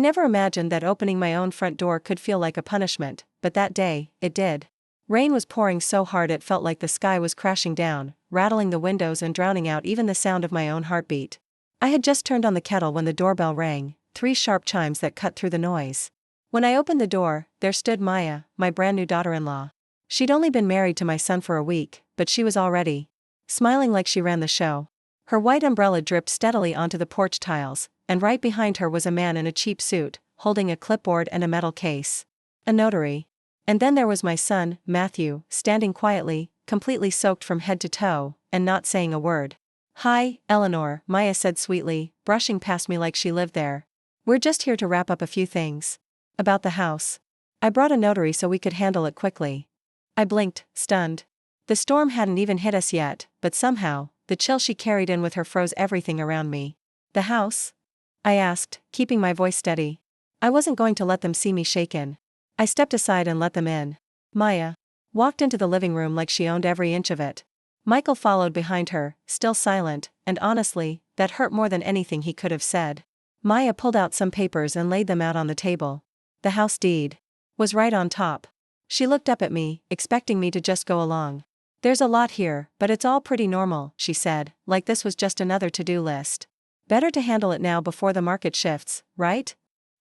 never imagined that opening my own front door could feel like a punishment, but that day, it did. Rain was pouring so hard it felt like the sky was crashing down, rattling the windows and drowning out even the sound of my own heartbeat. I had just turned on the kettle when the doorbell rang, 3 sharp chimes that cut through the noise. When I opened the door, there stood Maya, my brand new daughter-in-law. She'd only been married to my son for a week, but she was already smiling like she ran the show. Her white umbrella dripped steadily onto the porch tiles, and right behind her was a man in a cheap suit, holding a clipboard and a metal case. A notary. And then there was my son, Matthew, standing quietly, completely soaked from head to toe, and not saying a word. "Hi, Eleanor," Maya said sweetly, brushing past me like she lived there. "We're just here to wrap up a few things. About the house. I brought a notary so we could handle it quickly." I blinked, stunned. The storm hadn't even hit us yet, but somehow, the chill she carried in with her froze everything around me. "The house?" I asked, keeping my voice steady. I wasn't going to let them see me shaken. I stepped aside and let them in. Maya walked into the living room like she owned every inch of it. Michael followed behind her, still silent, and honestly, that hurt more than anything he could have said. Maya pulled out some papers and laid them out on the table. The house deed was right on top. She looked up at me, expecting me to just go along. "There's a lot here, but it's all pretty normal," she said, like this was just another to-do list. "Better to handle it now before the market shifts, right?"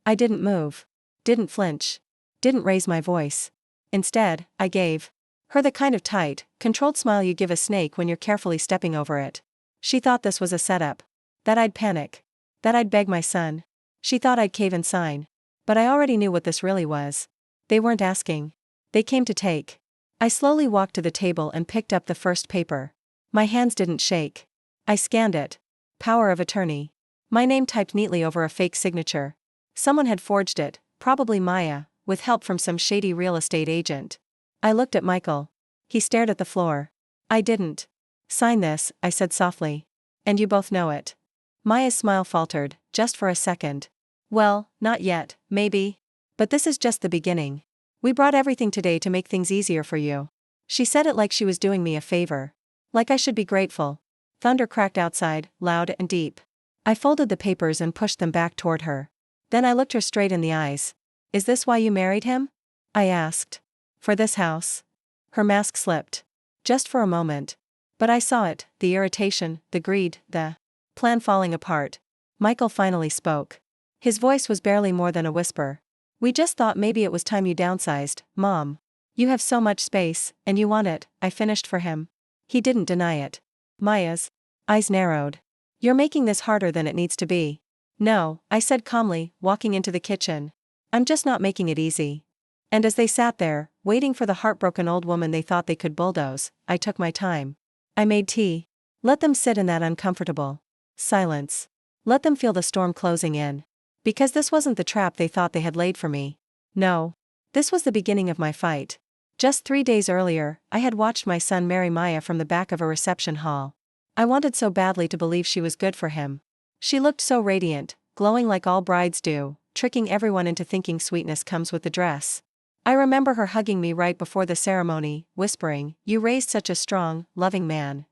I didn't move. Didn't flinch. Didn't raise my voice. Instead, I gave her the kind of tight, controlled smile you give a snake when you're carefully stepping over it. She thought this was a setup. That I'd panic. That I'd beg my son. She thought I'd cave and sign. But I already knew what this really was. They weren't asking. They came to take. I slowly walked to the table and picked up the first paper. My hands didn't shake. I scanned it. Power of attorney. My name typed neatly over a fake signature. Someone had forged it, probably Maya, with help from some shady real estate agent. I looked at Michael. He stared at the floor. "I didn't sign this," I said softly. "And you both know it." Maya's smile faltered, just for a second. "Well, not yet, maybe. But this is just the beginning. We brought everything today to make things easier for you." She said it like she was doing me a favor. Like I should be grateful. Thunder cracked outside, loud and deep. I folded the papers and pushed them back toward her. Then I looked her straight in the eyes. "Is this why you married him?" I asked. "For this house?" Her mask slipped. Just for a moment. But I saw it, the irritation, the greed, the plan falling apart. Michael finally spoke. His voice was barely more than a whisper. "We just thought maybe it was time you downsized, Mom. You have so much space, and you want it," I finished for him. He didn't deny it. Maya's eyes narrowed. "You're making this harder than it needs to be." "No," I said calmly, walking into the kitchen. "I'm just not making it easy." And as they sat there, waiting for the heartbroken old woman they thought they could bulldoze, I took my time. I made tea. Let them sit in that uncomfortable silence. Let them feel the storm closing in. Because this wasn't the trap they thought they had laid for me. No. This was the beginning of my fight. Just 3 days earlier, I had watched my son marry Maya from the back of a reception hall. I wanted so badly to believe she was good for him. She looked so radiant, glowing like all brides do, tricking everyone into thinking sweetness comes with the dress. I remember her hugging me right before the ceremony, whispering, "You raised such a strong, loving man."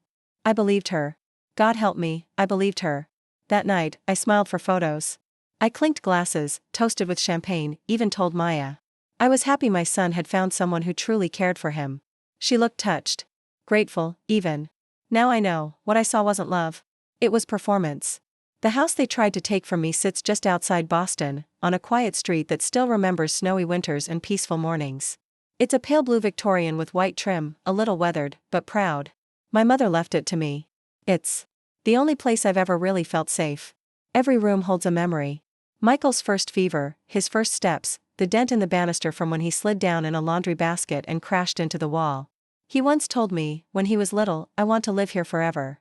I believed her. God help me, I believed her. That night, I smiled for photos. I clinked glasses, toasted with champagne, even told Maya. I was happy my son had found someone who truly cared for him. She looked touched. Grateful, even. Now I know, what I saw wasn't love. It was performance. The house they tried to take from me sits just outside Boston, on a quiet street that still remembers snowy winters and peaceful mornings. It's a pale blue Victorian with white trim, a little weathered, but proud. My mother left it to me. It's the only place I've ever really felt safe. Every room holds a memory. Michael's first fever, his first steps, the dent in the banister from when he slid down in a laundry basket and crashed into the wall. He once told me, when he was little, "I want to live here forever."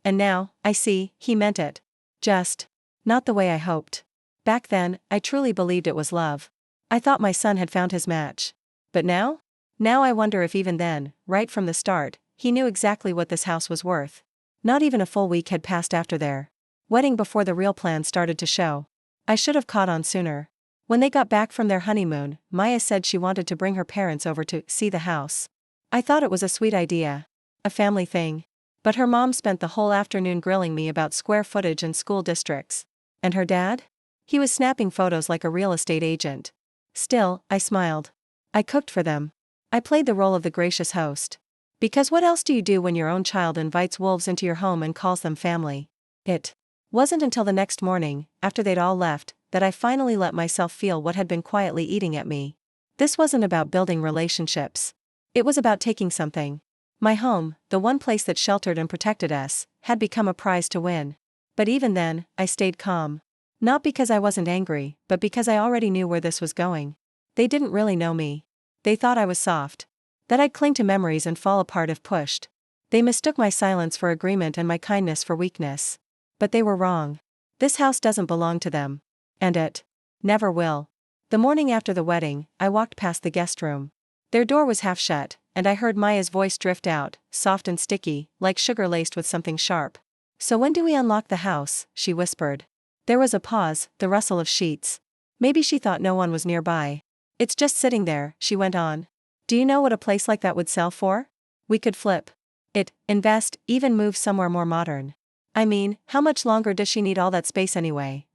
And now, I see, he meant it. Just not the way I hoped. Back then, I truly believed it was love. I thought my son had found his match. But now? Now I wonder if even then, right from the start, he knew exactly what this house was worth. Not even a full week had passed after their wedding before the real plan started to show. I should have caught on sooner. When they got back from their honeymoon, Maya said she wanted to bring her parents over to see the house. I thought it was a sweet idea. A family thing. But her mom spent the whole afternoon grilling me about square footage and school districts. And her dad? He was snapping photos like a real estate agent. Still, I smiled. I cooked for them. I played the role of the gracious host. Because what else do you do when your own child invites wolves into your home and calls them family? It wasn't until the next morning, after they'd all left, that I finally let myself feel what had been quietly eating at me. This wasn't about building relationships. It was about taking something. My home, the one place that sheltered and protected us, had become a prize to win. But even then, I stayed calm. Not because I wasn't angry, but because I already knew where this was going. They didn't really know me. They thought I was soft. That I'd cling to memories and fall apart if pushed. They mistook my silence for agreement and my kindness for weakness. But they were wrong. This house doesn't belong to them. And it never will. The morning after the wedding, I walked past the guest room. Their door was half shut, and I heard Maya's voice drift out, soft and sticky, like sugar laced with something sharp. "So when do we unlock the house?" she whispered. There was a pause, the rustle of sheets. Maybe she thought no one was nearby. "It's just sitting there," she went on. "Do you know what a place like that would sell for? We could flip it, invest, even move somewhere more modern. I mean, how much longer does she need all that space anyway?"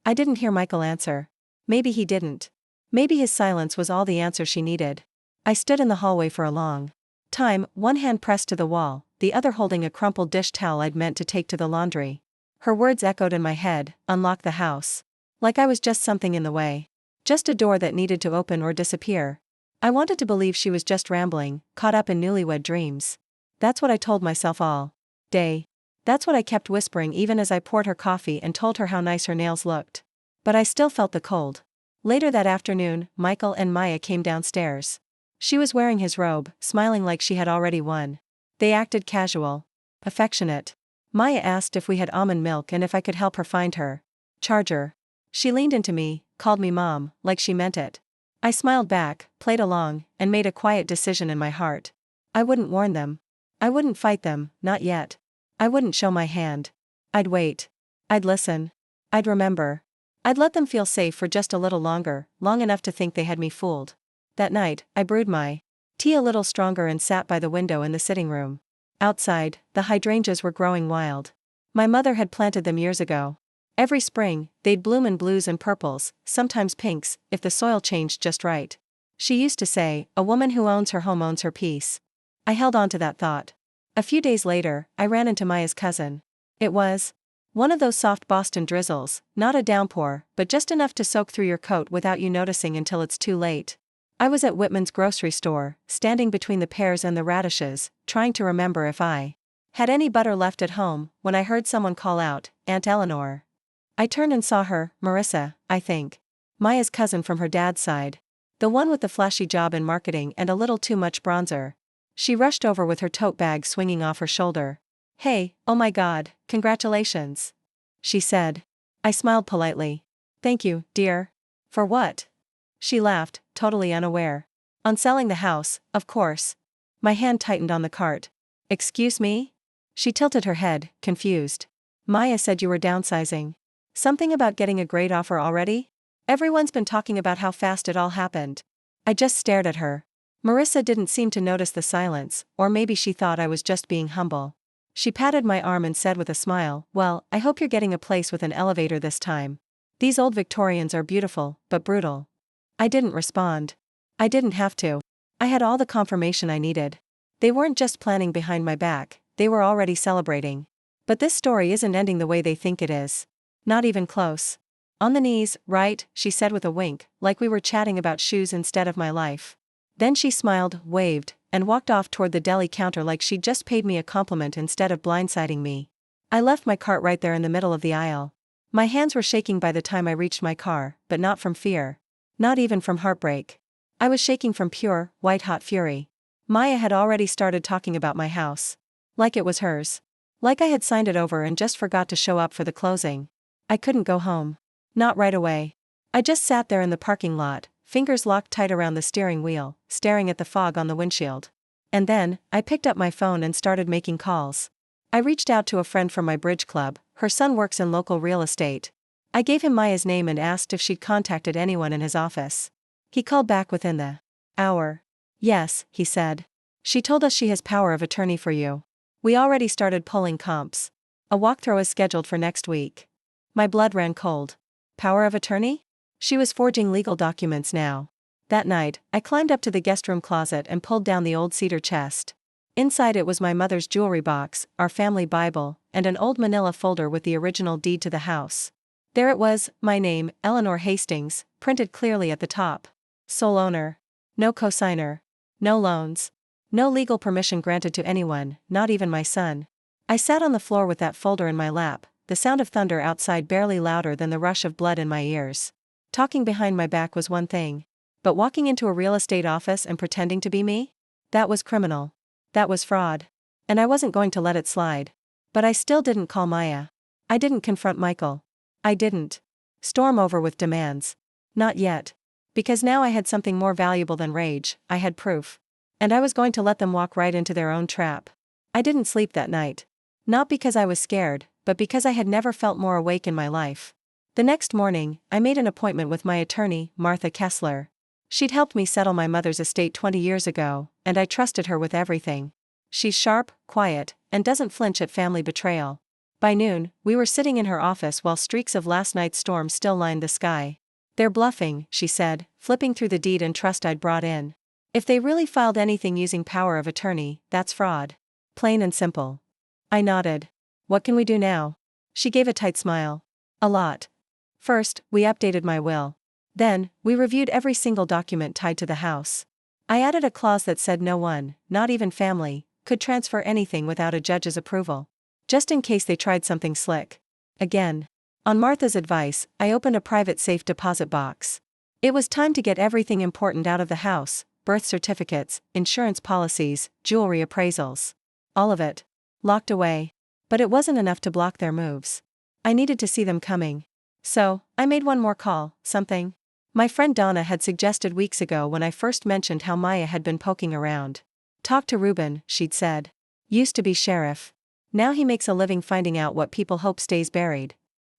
I didn't hear Michael answer. Maybe he didn't. Maybe his silence was all the answer she needed. I stood in the hallway for a long time, one hand pressed to the wall, the other holding a crumpled dish towel I'd meant to take to the laundry. Her words echoed in my head, "Unlock the house." Like I was just something in the way. Just a door that needed to open or disappear. I wanted to believe she was just rambling, caught up in newlywed dreams. That's what I told myself all day. That's what I kept whispering even as I poured her coffee and told her how nice her nails looked. But I still felt the cold. Later that afternoon, Michael and Maya came downstairs. She was wearing his robe, smiling like she had already won. They acted casual. Affectionate. Maya asked if we had almond milk and if I could help her find her charger. She leaned into me, called me Mom, like she meant it. I smiled back, played along, and made a quiet decision in my heart. I wouldn't warn them. I wouldn't fight them, not yet. I wouldn't show my hand. I'd wait. I'd listen. I'd remember. I'd let them feel safe for just a little longer, long enough to think they had me fooled. That night, I brewed my tea a little stronger and sat by the window in the sitting room. Outside, the hydrangeas were growing wild. My mother had planted them years ago. Every spring, they'd bloom in blues and purples, sometimes pinks, if the soil changed just right. She used to say, "A woman who owns her home owns her peace." I held on to that thought. A few days later, I ran into Maya's cousin. It was one of those soft Boston drizzles, not a downpour, but just enough to soak through your coat without you noticing until it's too late. I was at Whitman's grocery store, standing between the pears and the radishes, trying to remember if I had any butter left at home, when I heard someone call out, "Aunt Eleanor." I turned and saw her, Marissa, I think. Maya's cousin from her dad's side. The one with the flashy job in marketing and a little too much bronzer. She rushed over with her tote bag swinging off her shoulder. "Hey, oh my God, congratulations," she said. I smiled politely. "Thank you, dear." "For what?" She laughed, totally unaware. "On selling the house, of course." My hand tightened on the cart. "Excuse me?" She tilted her head, confused. "Maya said you were downsizing. Something about getting a great offer already? Everyone's been talking about how fast it all happened." I just stared at her. Marissa didn't seem to notice the silence, or maybe she thought I was just being humble. She patted my arm and said with a smile, "Well, I hope you're getting a place with an elevator this time. These old Victorians are beautiful, but brutal." I didn't respond. I didn't have to. I had all the confirmation I needed. They weren't just planning behind my back, they were already celebrating. But this story isn't ending the way they think it is. Not even close. "On the knees, right?" she said with a wink, like we were chatting about shoes instead of my life. Then she smiled, waved, and walked off toward the deli counter like she'd just paid me a compliment instead of blindsiding me. I left my cart right there in the middle of the aisle. My hands were shaking by the time I reached my car, but not from fear. Not even from heartbreak. I was shaking from pure, white-hot fury. Maya had already started talking about my house. Like it was hers. Like I had signed it over and just forgot to show up for the closing. I couldn't go home. Not right away. I just sat there in the parking lot, fingers locked tight around the steering wheel, staring at the fog on the windshield. And then, I picked up my phone and started making calls. I reached out to a friend from my bridge club. Her son works in local real estate. I gave him Maya's name and asked if she'd contacted anyone in his office. He called back within the hour. "Yes," he said. "She told us she has power of attorney for you. We already started pulling comps. A walkthrough is scheduled for next week." My blood ran cold. Power of attorney? She was forging legal documents now. That night, I climbed up to the guest room closet and pulled down the old cedar chest. Inside it was my mother's jewelry box, our family Bible, and an old manila folder with the original deed to the house. There it was, my name, Eleanor Hastings, printed clearly at the top. Sole owner. No cosigner. No loans. No legal permission granted to anyone, not even my son. I sat on the floor with that folder in my lap, the sound of thunder outside barely louder than the rush of blood in my ears. Talking behind my back was one thing. But walking into a real estate office and pretending to be me? That was criminal. That was fraud. And I wasn't going to let it slide. But I still didn't call Maya. I didn't confront Michael. I didn't storm over with demands. Not yet. Because now I had something more valuable than rage, I had proof. And I was going to let them walk right into their own trap. I didn't sleep that night. Not because I was scared, but because I had never felt more awake in my life. The next morning, I made an appointment with my attorney, Martha Kessler. She'd helped me settle my mother's estate 20 years ago, and I trusted her with everything. She's sharp, quiet, and doesn't flinch at family betrayal. By noon, we were sitting in her office while streaks of last night's storm still lined the sky. They're bluffing, she said, flipping through the deed and trust I'd brought in. If they really filed anything using power of attorney, that's fraud. Plain and simple. I nodded. What can we do now? She gave a tight smile. A lot. First, we updated my will. Then, we reviewed every single document tied to the house. I added a clause that said no one, not even family, could transfer anything without a judge's approval. Just in case they tried something slick. Again. On Martha's advice, I opened a private safe deposit box. It was time to get everything important out of the house: birth certificates, insurance policies, jewelry appraisals. All of it. Locked away. But it wasn't enough to block their moves. I needed to see them coming. So, I made one more call, something my friend Donna had suggested weeks ago when I first mentioned how Maya had been poking around. Talk to Ruben, she'd said. Used to be sheriff. Now he makes a living finding out what people hope stays buried.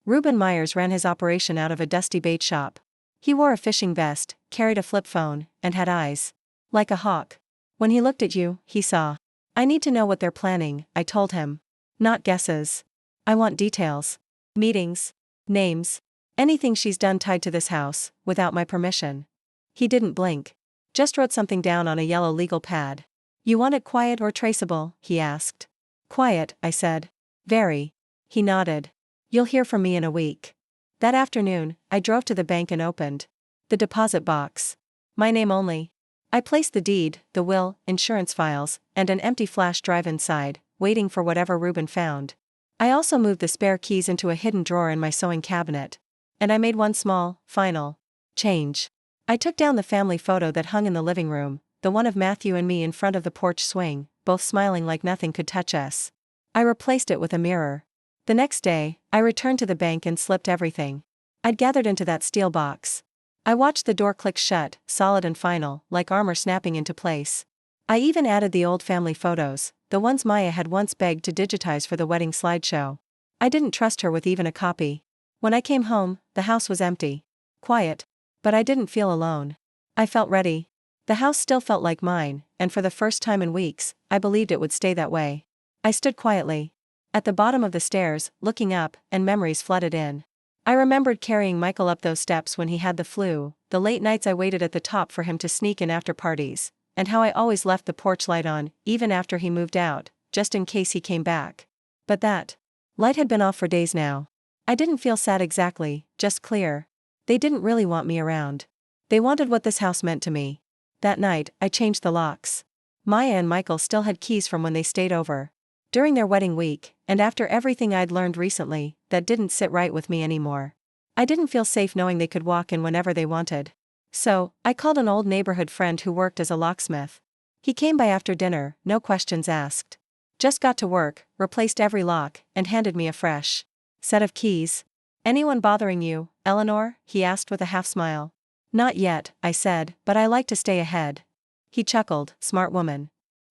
Ruben Myers ran his operation out of a dusty bait shop. He wore a fishing vest, carried a flip phone, and had eyes like a hawk. When he looked at you, he saw. I need to know what they're planning, I told him. Not guesses. I want details. Meetings. Names. Anything she's done tied to this house, without my permission. He didn't blink. Just wrote something down on a yellow legal pad. You want it quiet or traceable? He asked. Quiet, I said. Very. He nodded. You'll hear from me in a week. That afternoon, I drove to the bank and opened the deposit box. My name only. I placed the deed, the will, insurance files, and an empty flash drive inside, waiting for whatever Ruben found. I also moved the spare keys into a hidden drawer in my sewing cabinet. And I made one small, final change. I took down the family photo that hung in the living room, the one of Matthew and me in front of the porch swing, both smiling like nothing could touch us. I replaced it with a mirror. The next day, I returned to the bank and slipped everything I'd gathered into that steel box. I watched the door click shut, solid and final, like armor snapping into place. I even added the old family photos, the ones Maya had once begged to digitize for the wedding slideshow. I didn't trust her with even a copy. When I came home, the house was empty. Quiet. But I didn't feel alone. I felt ready. The house still felt like mine, and for the first time in weeks, I believed it would stay that way. I stood quietly at the bottom of the stairs, looking up, and memories flooded in. I remembered carrying Michael up those steps when he had the flu, the late nights I waited at the top for him to sneak in after parties, and how I always left the porch light on, even after he moved out, just in case he came back. But that light had been off for days now. I didn't feel sad exactly, just clear. They didn't really want me around. They wanted what this house meant to me. That night, I changed the locks. Maya and Michael still had keys from when they stayed over. During their wedding week, and after everything I'd learned recently, that didn't sit right with me anymore. I didn't feel safe knowing they could walk in whenever they wanted. So, I called an old neighborhood friend who worked as a locksmith. He came by after dinner, no questions asked. Just got to work, replaced every lock, and handed me a fresh set of keys. Anyone bothering you, Eleanor? He asked with a half smile. Not yet, I said, but I like to stay ahead. He chuckled, smart woman.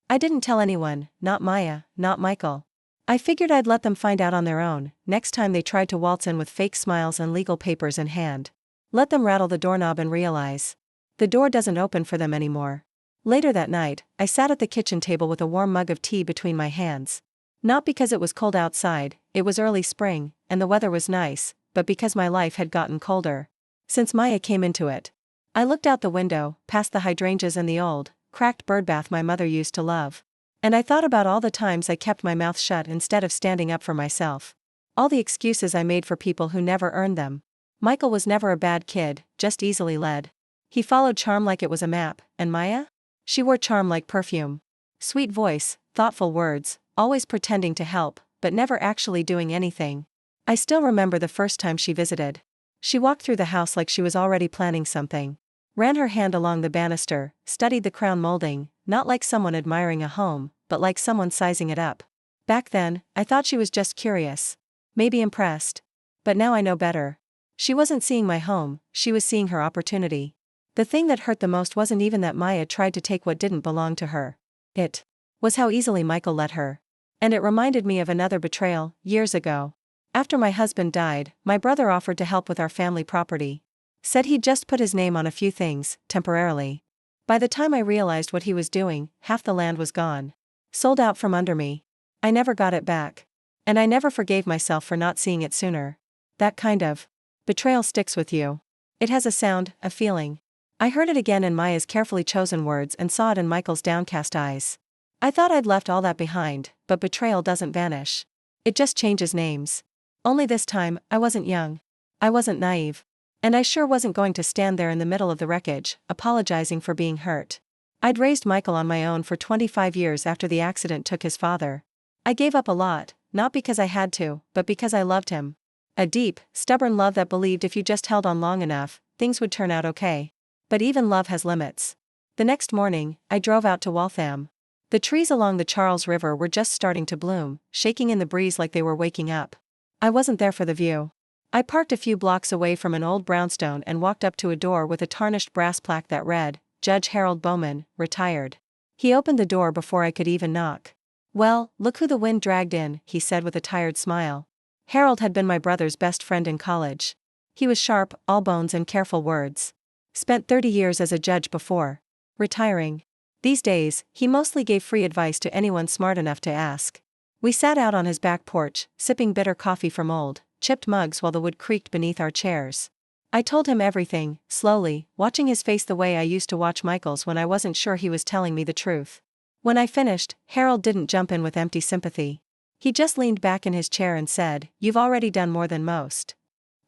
I didn't tell anyone, not Maya, not Michael. I figured I'd let them find out on their own, next time they tried to waltz in with fake smiles and legal papers in hand. Let them rattle the doorknob and realize the door doesn't open for them anymore. Later that night, I sat at the kitchen table with a warm mug of tea between my hands. Not because it was cold outside, it was early spring, and the weather was nice, but because my life had gotten colder. Since Maya came into it. I looked out the window, past the hydrangeas and the old, cracked birdbath my mother used to love. And I thought about all the times I kept my mouth shut instead of standing up for myself. All the excuses I made for people who never earned them. Michael was never a bad kid, just easily led. He followed charm like it was a map, and Maya? She wore charm like perfume. Sweet voice, thoughtful words, always pretending to help, but never actually doing anything. I still remember the first time she visited. She walked through the house like she was already planning something. Ran her hand along the banister, studied the crown molding, not like someone admiring a home, but like someone sizing it up. Back then, I thought she was just curious. Maybe impressed. But now I know better. She wasn't seeing my home, she was seeing her opportunity. The thing that hurt the most wasn't even that Maya tried to take what didn't belong to her. It was how easily Michael let her. And it reminded me of another betrayal, years ago. After my husband died, my brother offered to help with our family property. Said he'd just put his name on a few things, temporarily. By the time I realized what he was doing, half the land was gone. Sold out from under me. I never got it back. And I never forgave myself for not seeing it sooner. That kind of betrayal sticks with you. It has a sound, a feeling. I heard it again in Maya's carefully chosen words and saw it in Michael's downcast eyes. I thought I'd left all that behind, but betrayal doesn't vanish. It just changes names. Only this time, I wasn't young. I wasn't naive. And I sure wasn't going to stand there in the middle of the wreckage, apologizing for being hurt. I'd raised Michael on my own for 25 years after the accident took his father. I gave up a lot, not because I had to, but because I loved him. A deep, stubborn love that believed if you just held on long enough, things would turn out okay. But even love has limits. The next morning, I drove out to Waltham. The trees along the Charles River were just starting to bloom, shaking in the breeze like they were waking up. I wasn't there for the view. I parked a few blocks away from an old brownstone and walked up to a door with a tarnished brass plaque that read, Judge Harold Bowman, retired. He opened the door before I could even knock. Well, look who the wind dragged in, he said with a tired smile. Harold had been my brother's best friend in college. He was sharp, all bones and careful words. Spent 30 years as a judge before retiring. These days, he mostly gave free advice to anyone smart enough to ask. We sat out on his back porch, sipping bitter coffee from old, chipped mugs while the wood creaked beneath our chairs. I told him everything, slowly, watching his face the way I used to watch Michael's when I wasn't sure he was telling me the truth. When I finished, Harold didn't jump in with empty sympathy. He just leaned back in his chair and said, "You've already done more than most."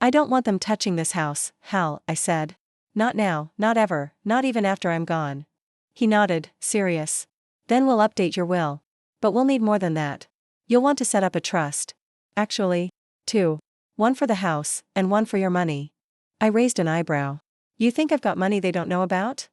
"I don't want them touching this house, Hal," I said. "Not now, not ever, not even after I'm gone." He nodded, serious. "Then we'll update your will. But we'll need more than that. You'll want to set up a trust. Actually, two. One for the house, and one for your money." I raised an eyebrow. "You think I've got money they don't know about?"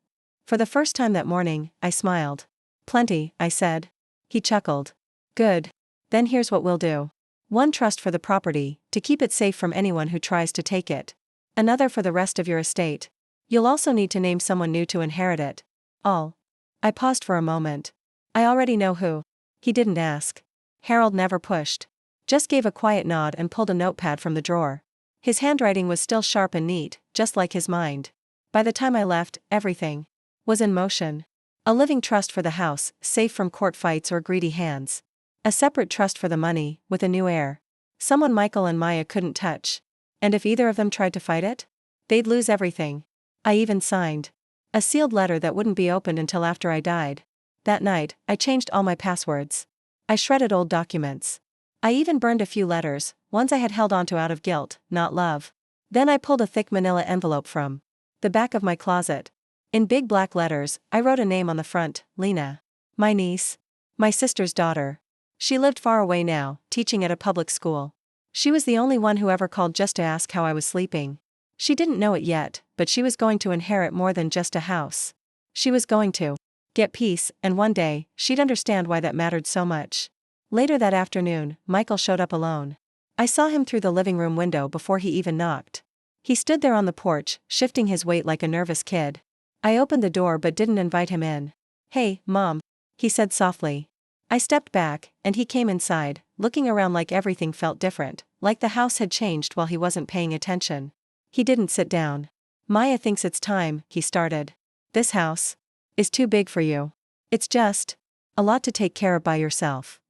For the first time that morning, I smiled. "Plenty," I said. He chuckled. "Good. Then here's what we'll do. One trust for the property, to keep it safe from anyone who tries to take it. Another for the rest of your estate. You'll also need to name someone new to inherit it. All." I paused for a moment. "I already know who." He didn't ask. Harold never pushed. Just gave a quiet nod and pulled a notepad from the drawer. His handwriting was still sharp and neat, just like his mind. By the time I left, everything was in motion. A living trust for the house, safe from court fights or greedy hands. A separate trust for the money, with a new heir. Someone Michael and Maya couldn't touch. And if either of them tried to fight it, they'd lose everything. I even signed a sealed letter that wouldn't be opened until after I died. That night, I changed all my passwords. I shredded old documents. I even burned a few letters, ones I had held onto out of guilt, not love. Then I pulled a thick manila envelope from the back of my closet. In big black letters, I wrote a name on the front, Lena. My niece. My sister's daughter. She lived far away now, teaching at a public school. She was the only one who ever called just to ask how I was sleeping. She didn't know it yet, but she was going to inherit more than just a house. She was going to get peace, and one day, she'd understand why that mattered so much. Later that afternoon, Michael showed up alone. I saw him through the living room window before he even knocked. He stood there on the porch, shifting his weight like a nervous kid. I opened the door but didn't invite him in. "Hey, Mom," he said softly. I stepped back, and he came inside, looking around like everything felt different, like the house had changed while he wasn't paying attention. He didn't sit down. "Maya thinks it's time," he started. "This house is too big for you. It's just a lot to take care of by yourself."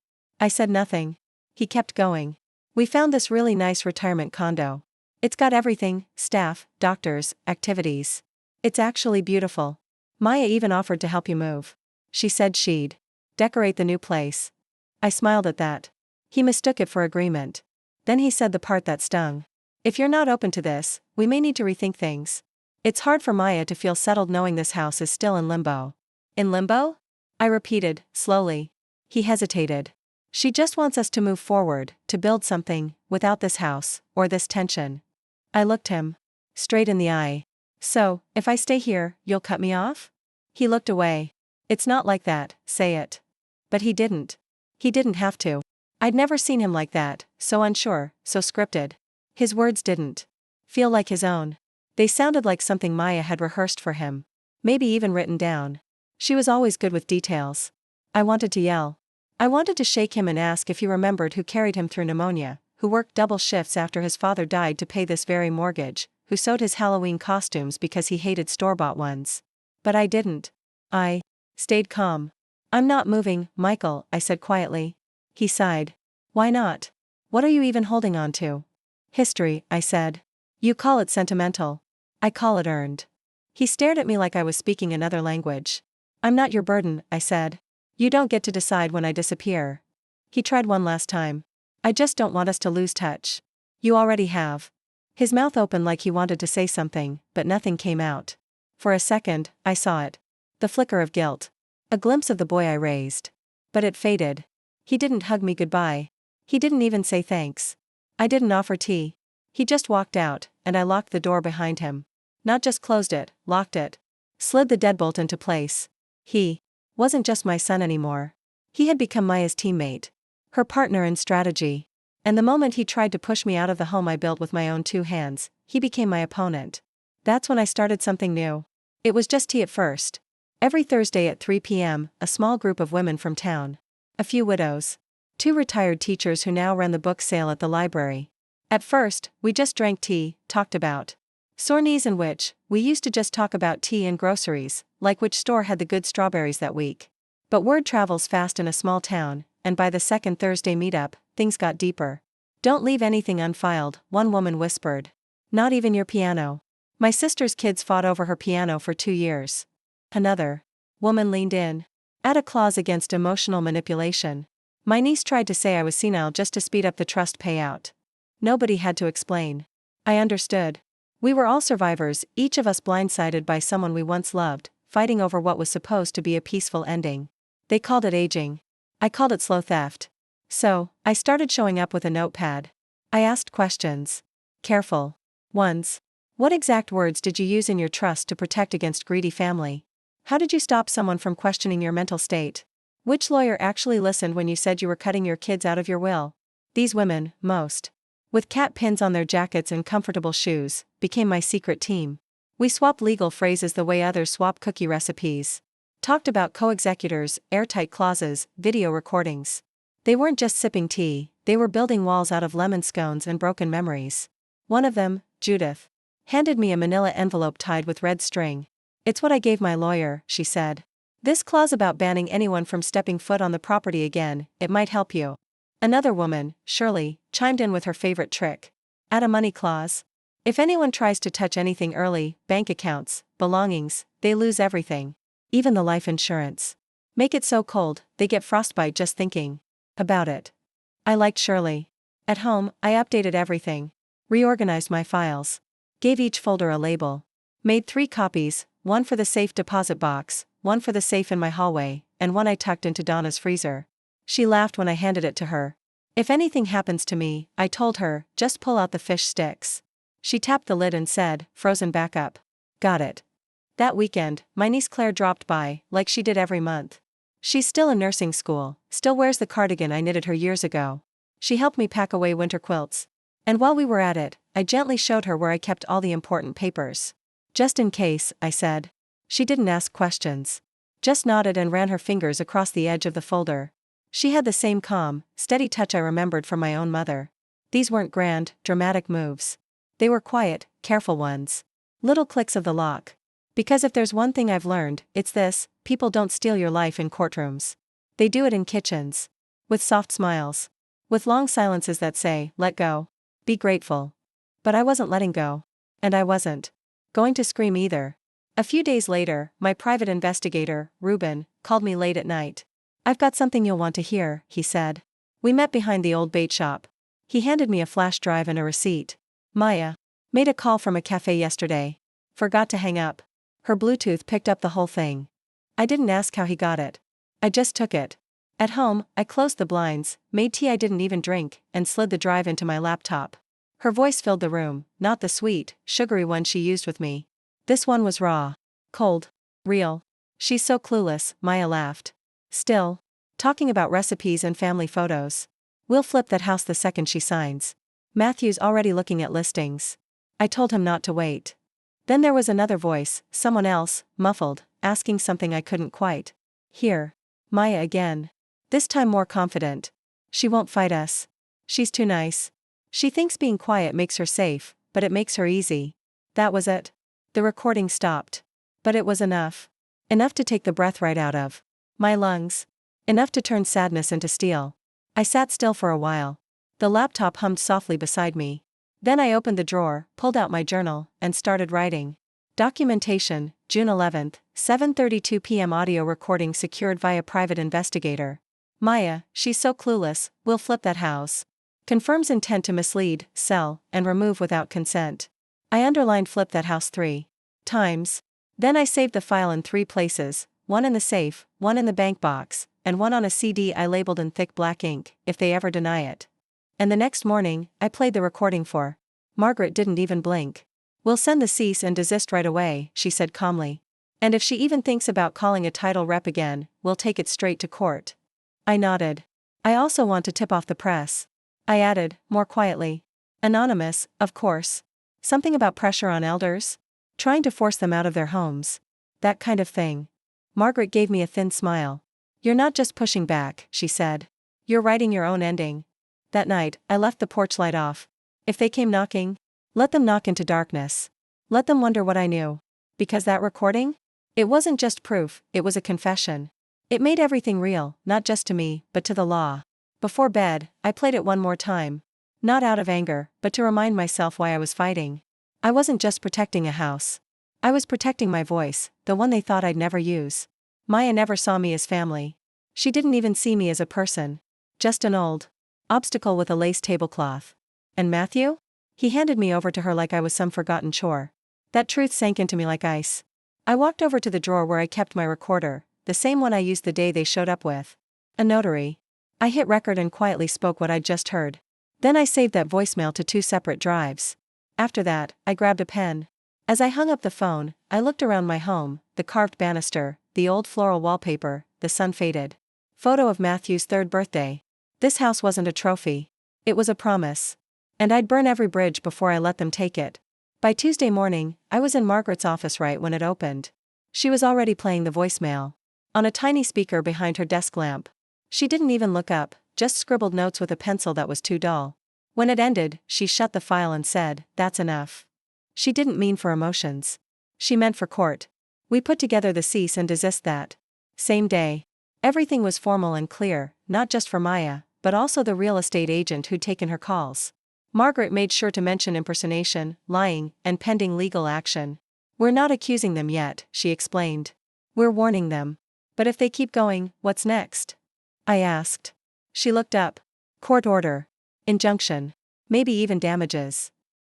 I said nothing. He kept going. "We found this really nice retirement condo. It's got everything: staff, doctors, activities. It's actually beautiful. Maya even offered to help you move. She said she'd decorate the new place. I smiled at that. He mistook it for agreement. Then he said the part that stung. If you're not open to this, we may need to rethink things. It's hard for Maya to feel settled knowing this house is still in limbo. In limbo? I repeated, slowly. He hesitated. She just wants us to move forward, to build something, without this house, or this tension. I looked him straight in the eye. So, if I stay here, you'll cut me off? He looked away. It's not like that, say it. But he didn't. He didn't have to. I'd never seen him like that, so unsure, so scripted. His words didn't feel like his own. They sounded like something Maya had rehearsed for him. Maybe even written down. She was always good with details. I wanted to yell. I wanted to shake him and ask if he remembered who carried him through pneumonia, who worked double shifts after his father died to pay this very mortgage, who sewed his Halloween costumes because he hated store-bought ones. But I didn't. I stayed calm. I'm not moving, Michael, I said quietly. He sighed. Why not? What are you even holding on to? History, I said. You call it sentimental. I call it earned. He stared at me like I was speaking another language. I'm not your burden, I said. You don't get to decide when I disappear. He tried one last time. I just don't want us to lose touch. You already have. His mouth opened like he wanted to say something, but nothing came out. For a second, I saw it. The flicker of guilt. A glimpse of the boy I raised. But it faded. He didn't hug me goodbye. He didn't even say thanks. I didn't offer tea. He just walked out, and I locked the door behind him. Not just closed it, locked it. Slid the deadbolt into place. He wasn't just my son anymore. He had become Maya's teammate. Her partner in strategy. And the moment he tried to push me out of the home I built with my own 2 hands, he became my opponent. That's when I started something new. It was just tea at first. Every Thursday at 3 p.m., a small group of women from town. A few widows. 2 retired teachers who now ran the book sale at the library. At first, we just drank tea, talked about sore knees and we used to just talk about tea and groceries, like which store had the good strawberries that week. But word travels fast in a small town, and by the second Thursday meetup, things got deeper. Don't leave anything unfiled, one woman whispered. Not even your piano. My sister's kids fought over her piano for 2 years. Another woman leaned in. Add a clause against emotional manipulation. My niece tried to say I was senile just to speed up the trust payout. Nobody had to explain. I understood. We were all survivors, each of us blindsided by someone we once loved, fighting over what was supposed to be a peaceful ending. They called it aging. I called it slow theft. So, I started showing up with a notepad. I asked questions. Careful ones. What exact words did you use in your trust to protect against greedy family? How did you stop someone from questioning your mental state? Which lawyer actually listened when you said you were cutting your kids out of your will? These women, most with cat pins on their jackets and comfortable shoes, became my secret team. We swapped legal phrases the way others swap cookie recipes. Talked about co-executors, airtight clauses, video recordings. They weren't just sipping tea, they were building walls out of lemon scones and broken memories. One of them, Judith, handed me a manila envelope tied with red string. It's what I gave my lawyer, she said. This clause about banning anyone from stepping foot on the property again, it might help you. Another woman, Shirley, chimed in with her favorite trick. Add a money clause. If anyone tries to touch anything early, bank accounts, belongings, they lose everything. Even the life insurance. Make it so cold, they get frostbite just thinking about it. I liked Shirley. At home, I updated everything. Reorganized my files. Gave each folder a label. Made 3 copies, one for the safe deposit box, one for the safe in my hallway, and one I tucked into Donna's freezer. She laughed when I handed it to her. If anything happens to me, I told her, just pull out the fish sticks. She tapped the lid and said, frozen back up. Got it. That weekend, my niece Claire dropped by, like she did every month. She's still in nursing school, still wears the cardigan I knitted her years ago. She helped me pack away winter quilts. And while we were at it, I gently showed her where I kept all the important papers. Just in case, I said. She didn't ask questions. Just nodded and ran her fingers across the edge of the folder. She had the same calm, steady touch I remembered from my own mother. These weren't grand, dramatic moves. They were quiet, careful ones. Little clicks of the lock. Because if there's one thing I've learned, it's this: people don't steal your life in courtrooms. They do it in kitchens. With soft smiles. With long silences that say, let go. Be grateful. But I wasn't letting go. And I wasn't going to scream either. A few days later, my private investigator, Ruben, called me late at night. "I've got something you'll want to hear," he said. We met behind the old bait shop. He handed me a flash drive and a receipt. "Maya made a call from a cafe yesterday. Forgot to hang up. Her Bluetooth picked up the whole thing. I didn't ask how he got it. I just took it. At home, I closed the blinds, made tea I didn't even drink, and slid the drive into my laptop." Her voice filled the room, not the sweet, sugary one she used with me. This one was raw. Cold. Real. "She's so clueless," Maya laughed. "Still. Talking about recipes and family photos. We'll flip that house the second she signs. Matthew's already looking at listings." I told him not to wait. Then there was another voice, someone else, muffled, asking something I couldn't quite hear. Maya again. This time more confident. "She won't fight us. She's too nice. She thinks being quiet makes her safe, but it makes her easy." That was it. The recording stopped. But it was enough. Enough to take the breath right out of my lungs. Enough to turn sadness into steel. I sat still for a while. The laptop hummed softly beside me. Then I opened the drawer, pulled out my journal, and started writing. Documentation, June 11th, 7:32 p.m. Audio recording secured via private investigator. Maya, she's so clueless, we'll flip that house. Confirms intent to mislead, sell, and remove without consent. I underlined flip that house 3 times. Then I saved the file in 3 places, one in the safe, one in the bank box, and one on a CD I labeled in thick black ink, if they ever deny it. And the next morning, I played the recording for Margaret. Didn't even blink. "We'll send the cease and desist right away," she said calmly. "And if she even thinks about calling a title rep again, we'll take it straight to court." I nodded. "I also want to tip off the press." I added, more quietly. "Anonymous, of course. Something about pressure on elders? Trying to force them out of their homes. That kind of thing." Margaret gave me a thin smile. "You're not just pushing back," she said. "You're writing your own ending." That night, I left the porch light off. If they came knocking, let them knock into darkness. Let them wonder what I knew. Because that recording? It wasn't just proof, it was a confession. It made everything real, not just to me, but to the law. Before bed, I played it one more time. Not out of anger, but to remind myself why I was fighting. I wasn't just protecting a house. I was protecting my voice, the one they thought I'd never use. Maya never saw me as family. She didn't even see me as a person. Just an old obstacle with a lace tablecloth. And Matthew? He handed me over to her like I was some forgotten chore. That truth sank into me like ice. I walked over to the drawer where I kept my recorder, the same one I used the day they showed up with a notary. I hit record and quietly spoke what I'd just heard. Then I saved that voicemail to 2 separate drives. After that, I grabbed a pen. As I hung up the phone, I looked around my home, the carved banister, the old floral wallpaper, the sun-faded photo of Matthew's 3rd birthday. This house wasn't a trophy. It was a promise. And I'd burn every bridge before I let them take it. By Tuesday morning, I was in Margaret's office right when it opened. She was already playing the voicemail on a tiny speaker behind her desk lamp. She didn't even look up, just scribbled notes with a pencil that was too dull. When it ended, she shut the file and said, "That's enough." She didn't mean for emotions. She meant for court. We put together the cease and desist that same day. Everything was formal and clear, not just for Maya, but also the real estate agent who'd taken her calls. Margaret made sure to mention impersonation, lying, and pending legal action. "We're not accusing them yet," she explained. "We're warning them. But if they keep going, what's next?" I asked. She looked up. "Court order. Injunction. Maybe even damages."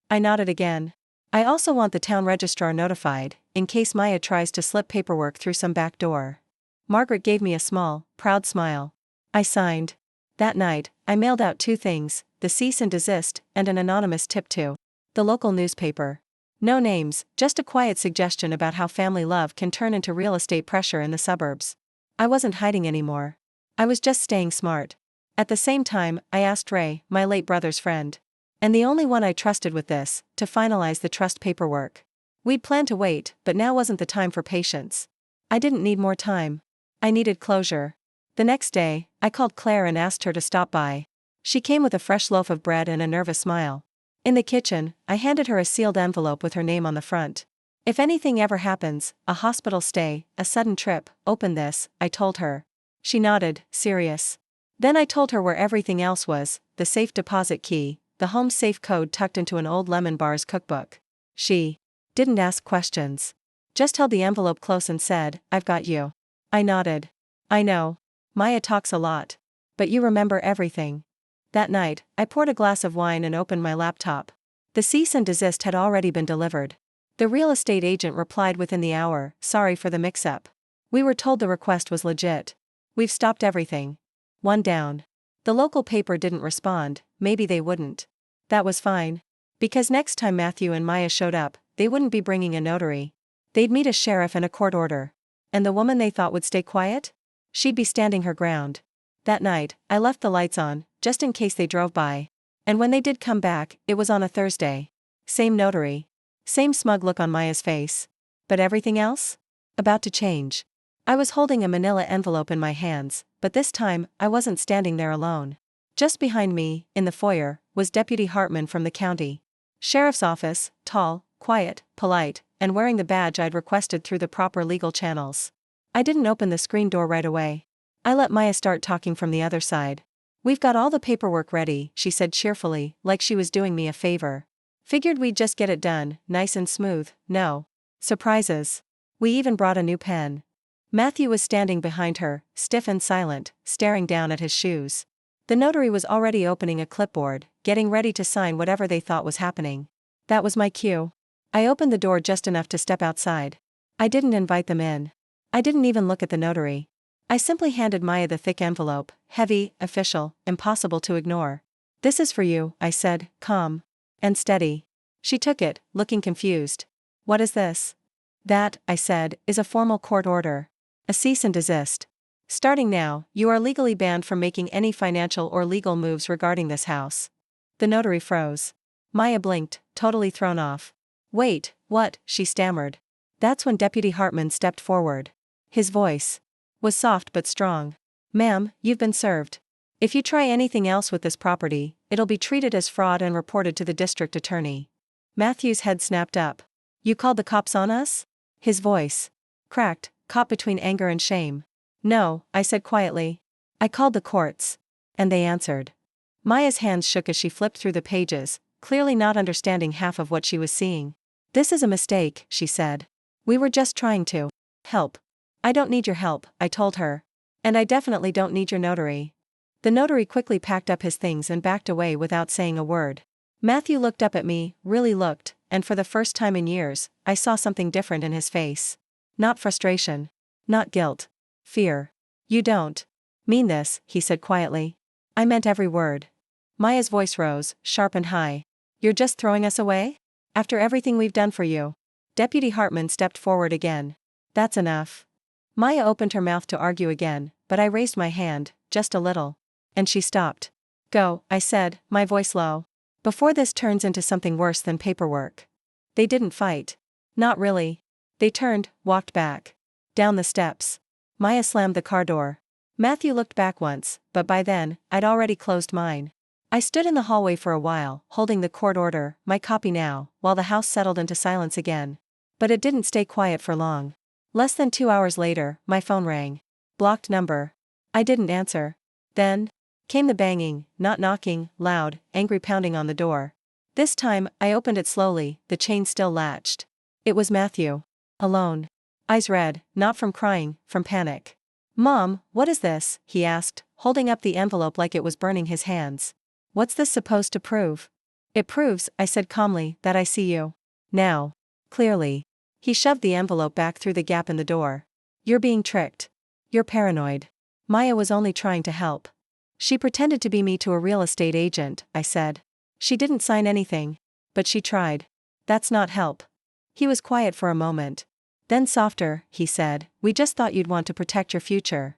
I nodded again. "I also want the town registrar notified, in case Maya tries to slip paperwork through some back door." Margaret gave me a small, proud smile. I signed. That night, I mailed out 2 things, the cease and desist, and an anonymous tip to the local newspaper. No names, just a quiet suggestion about how family love can turn into real estate pressure in the suburbs. I wasn't hiding anymore. I was just staying smart. At the same time, I asked Ray, my late brother's friend, and the only one I trusted with this, to finalize the trust paperwork. We'd planned to wait, but now wasn't the time for patience. I didn't need more time. I needed closure. The next day, I called Claire and asked her to stop by. She came with a fresh loaf of bread and a nervous smile. In the kitchen, I handed her a sealed envelope with her name on the front. "If anything ever happens, a hospital stay, a sudden trip, open this," I told her. She nodded, serious. Then I told her where everything else was, the safe deposit key, the home safe code tucked into an old lemon bar's cookbook. She didn't ask questions. Just held the envelope close and said, "I've got you." I nodded. "I know. Maya talks a lot. But you remember everything." That night, I poured a glass of wine and opened my laptop. The cease and desist had already been delivered. The real estate agent replied within the hour, "Sorry for the mix-up. We were told the request was legit. We've stopped everything." One down. The local paper didn't respond, maybe they wouldn't. That was fine. Because next time Matthew and Maya showed up, they wouldn't be bringing a notary. They'd meet a sheriff and a court order. And the woman they thought would stay quiet? She'd be standing her ground. That night, I left the lights on, just in case they drove by. And when they did come back, it was on a Thursday. Same notary. Same smug look on Maya's face. But everything else? About to change. I was holding a manila envelope in my hands, but this time, I wasn't standing there alone. Just behind me, in the foyer, was Deputy Hartman from the county sheriff's office, tall, quiet, polite, and wearing the badge I'd requested through the proper legal channels. I didn't open the screen door right away. I let Maya start talking from the other side. "We've got all the paperwork ready," she said cheerfully, like she was doing me a favor. "Figured we'd just get it done, nice and smooth, no surprises. We even brought a new pen." Matthew was standing behind her, stiff and silent, staring down at his shoes. The notary was already opening a clipboard, getting ready to sign whatever they thought was happening. That was my cue. I opened the door just enough to step outside. I didn't invite them in. I didn't even look at the notary. I simply handed Maya the thick envelope, heavy, official, impossible to ignore. "This is for you," I said, calm and steady. She took it, looking confused. "What is this?" "That," I said, "is a formal court order. A cease and desist. Starting now, you are legally banned from making any financial or legal moves regarding this house." The notary froze. Maya blinked, totally thrown off. "Wait, what?" she stammered. That's when Deputy Hartman stepped forward. His voice was soft but strong. "Ma'am, you've been served. If you try anything else with this property, it'll be treated as fraud and reported to the district attorney." Matthew's head snapped up. "You called the cops on us?" His voice cracked, caught between anger and shame. "No," I said quietly. "I called the courts. And they answered." Maya's hands shook as she flipped through the pages, clearly not understanding half of what she was seeing. "This is a mistake," she said. "We were just trying to help." "I don't need your help," I told her. "And I definitely don't need your notary." The notary quickly packed up his things and backed away without saying a word. Matthew looked up at me, really looked, and for the first time in years, I saw something different in his face. Not frustration. Not guilt. Fear. "You don't mean this," he said quietly. "I meant every word." Maya's voice rose, sharp and high. "You're just throwing us away? After everything we've done for you?" Deputy Hartman stepped forward again. "That's enough." Maya opened her mouth to argue again, but I raised my hand, just a little. And she stopped. "Go," I said, my voice low. "Before this turns into something worse than paperwork." They didn't fight. Not really. They turned, walked back. Down the steps. Maya slammed the car door. Matthew looked back once, but by then, I'd already closed mine. I stood in the hallway for a while, holding the court order, my copy now, while the house settled into silence again. But it didn't stay quiet for long. Less than 2 hours later, my phone rang. Blocked number. I didn't answer. Then came the banging, not knocking, loud, angry pounding on the door. This time, I opened it slowly, the chain still latched. It was Matthew. Alone. Eyes red, not from crying, from panic. "Mom, what is this?" he asked, holding up the envelope like it was burning his hands. "What's this supposed to prove?" "It proves," I said calmly, "that I see you. Now. Clearly." He shoved the envelope back through the gap in the door. "You're being tricked. You're paranoid." Maya was only trying to help. "She pretended to be me to a real estate agent," I said. "She didn't sign anything. But she tried. That's not help." He was quiet for a moment. Then softer, he said, "We just thought you'd want to protect your future."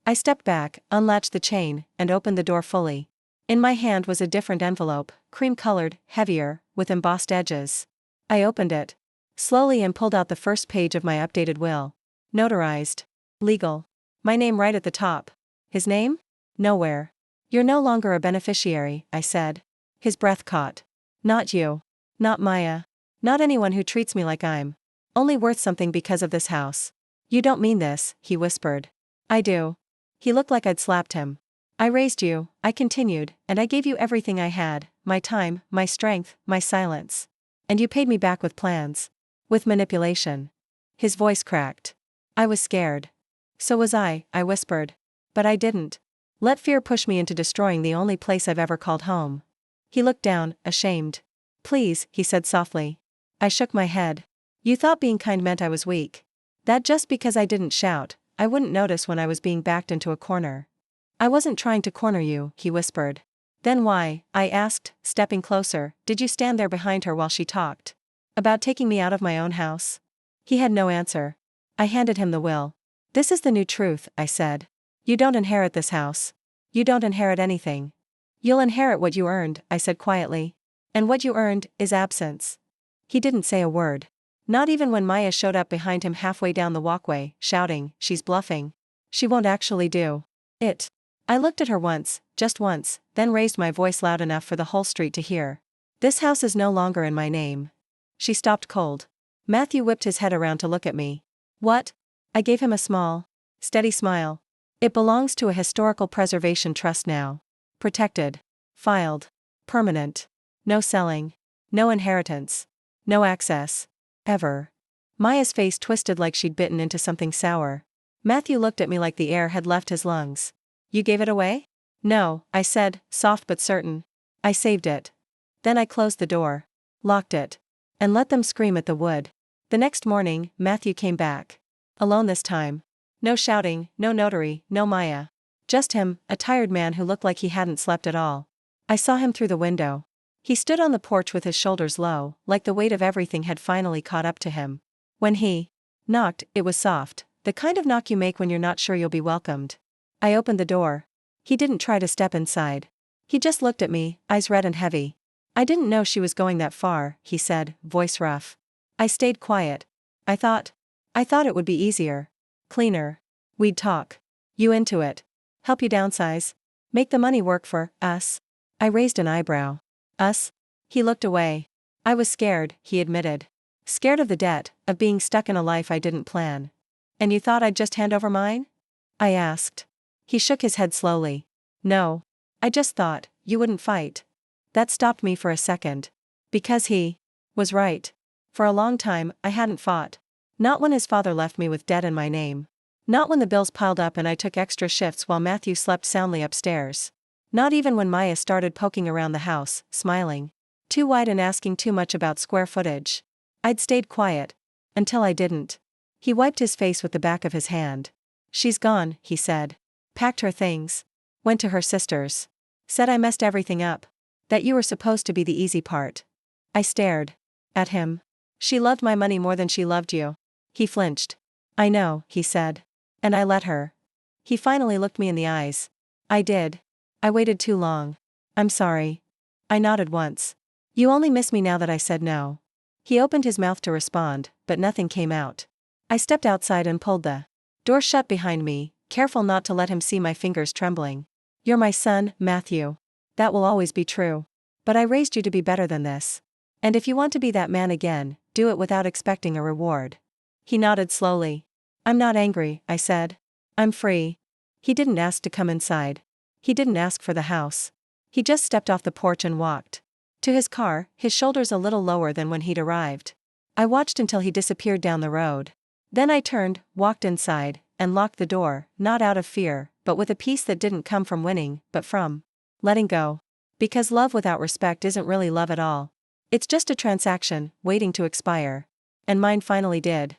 I stepped back, unlatched the chain, and opened the door fully. In my hand was a different envelope, cream-colored, heavier, with embossed edges. I opened it slowly and pulled out the first page of my updated will. Notarized. Legal. My name right at the top. His name? Nowhere. "You're no longer a beneficiary," I said. His breath caught. "Not you. Not Maya. Not anyone who treats me like I'm only worth something because of this house." "You don't mean this," he whispered. "I do." He looked like I'd slapped him. "I raised you," I continued, "and I gave you everything I had, my time, my strength, my silence. And you paid me back with plans. With manipulation. His voice cracked. I was scared. So was I whispered. But I didn't. Let fear push me into destroying the only place I've ever called home. He looked down, ashamed. Please, he said softly. I shook my head. You thought being kind meant I was weak. That just because I didn't shout, I wouldn't notice when I was being backed into a corner. I wasn't trying to corner you, he whispered. Then why, I asked, stepping closer, did you stand there behind her while she talked? About taking me out of my own house? He had no answer. I handed him the will. This is the new truth, I said. You don't inherit this house. You don't inherit anything. You'll inherit what you earned, I said quietly. And what you earned is absence. He didn't say a word. Not even when Maya showed up behind him halfway down the walkway, shouting, she's bluffing. She won't actually do it. I looked at her once, just once, then raised my voice loud enough for the whole street to hear. This house is no longer in my name. She stopped cold. Matthew whipped his head around to look at me. What? I gave him a small, steady smile. It belongs to a historical preservation trust now. Protected. Filed. Permanent. No selling. No inheritance. No access. Ever. Maya's face twisted like she'd bitten into something sour. Matthew looked at me like the air had left his lungs. You gave it away? No, I said, soft but certain. I saved it. Then I closed the door. Locked it. And let them scream at the wood. The next morning, Matthew came back. Alone this time. No shouting, no notary, no Maya. Just him, a tired man who looked like he hadn't slept at all. I saw him through the window. He stood on the porch with his shoulders low, like the weight of everything had finally caught up to him. When he knocked, it was soft, the kind of knock you make when you're not sure you'll be welcomed. I opened the door. He didn't try to step inside. He just looked at me, eyes red and heavy. I didn't know she was going that far, he said, voice rough. I stayed quiet. I thought it would be easier. Cleaner. We'd talk. You into it. Help you downsize. Make the money work for us. I raised an eyebrow. Us? He looked away. I was scared, he admitted. Scared of the debt, of being stuck in a life I didn't plan. And you thought I'd just hand over mine? I asked. He shook his head slowly. No. I just thought, you wouldn't fight. That stopped me for a second. Because he was right. For a long time, I hadn't fought. Not when his father left me with debt in my name. Not when the bills piled up and I took extra shifts while Matthew slept soundly upstairs. Not even when Maya started poking around the house, smiling. Too wide and asking too much about square footage. I'd stayed quiet. Until I didn't. He wiped his face with the back of his hand. She's gone, he said. Packed her things. Went to her sister's. Said I messed everything up. That you were supposed to be the easy part. I stared at him. She loved my money more than she loved you. He flinched. I know, he said. And I let her. He finally looked me in the eyes. I did. I waited too long. I'm sorry. I nodded once. You only miss me now that I said no. He opened his mouth to respond, but nothing came out. I stepped outside and pulled the door shut behind me, careful not to let him see my fingers trembling. You're my son, Matthew. That will always be true. But I raised you to be better than this. And if you want to be that man again, do it without expecting a reward. He nodded slowly. I'm not angry, I said. I'm free. He didn't ask to come inside. He didn't ask for the house. He just stepped off the porch and walked to his car, his shoulders a little lower than when he'd arrived. I watched until he disappeared down the road. Then I turned, walked inside, and locked the door, not out of fear, but with a peace that didn't come from winning, but from letting go. Because love without respect isn't really love at all. It's just a transaction, waiting to expire. And mine finally did.